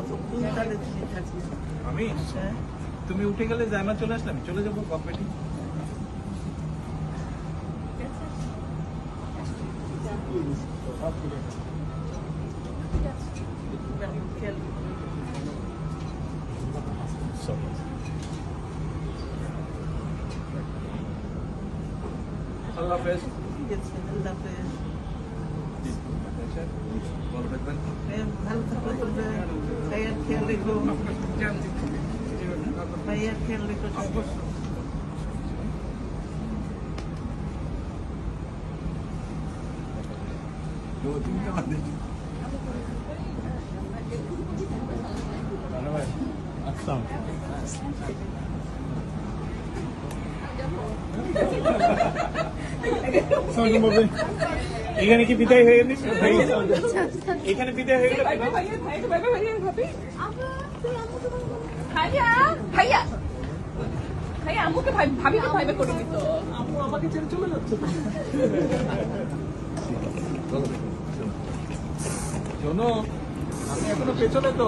কতক্ষণ তাহলে তুমি থাকবে? আমি হ্যাঁ, তুমি উঠে গেলে জায়মা চলে আসলাম চলে যাবো কম্পিটি খেয়াল করো। আল্লাহ হাফেজ ঠিক আছে, আল্লাহ হাফেজ। ভালো থাকবেন হ্যাঁ, ভালো থাকো তোমরা। ভাইয়ার খেয়াল রেখো, ভাইয়ার খেয়াল রেখো সবাই। এখানে কি বিদায় হয়ে গেছে এখানে বিদায় হয়ে গেল ভাইয়া ভাইয়া ভাইয়া আম্মুকে ভাবিকে ভাইবে করে দিত। আম্মু আমাকে ছেড়ে চলে যাচ্ছে শোনো আমি এখনো পেছনে তো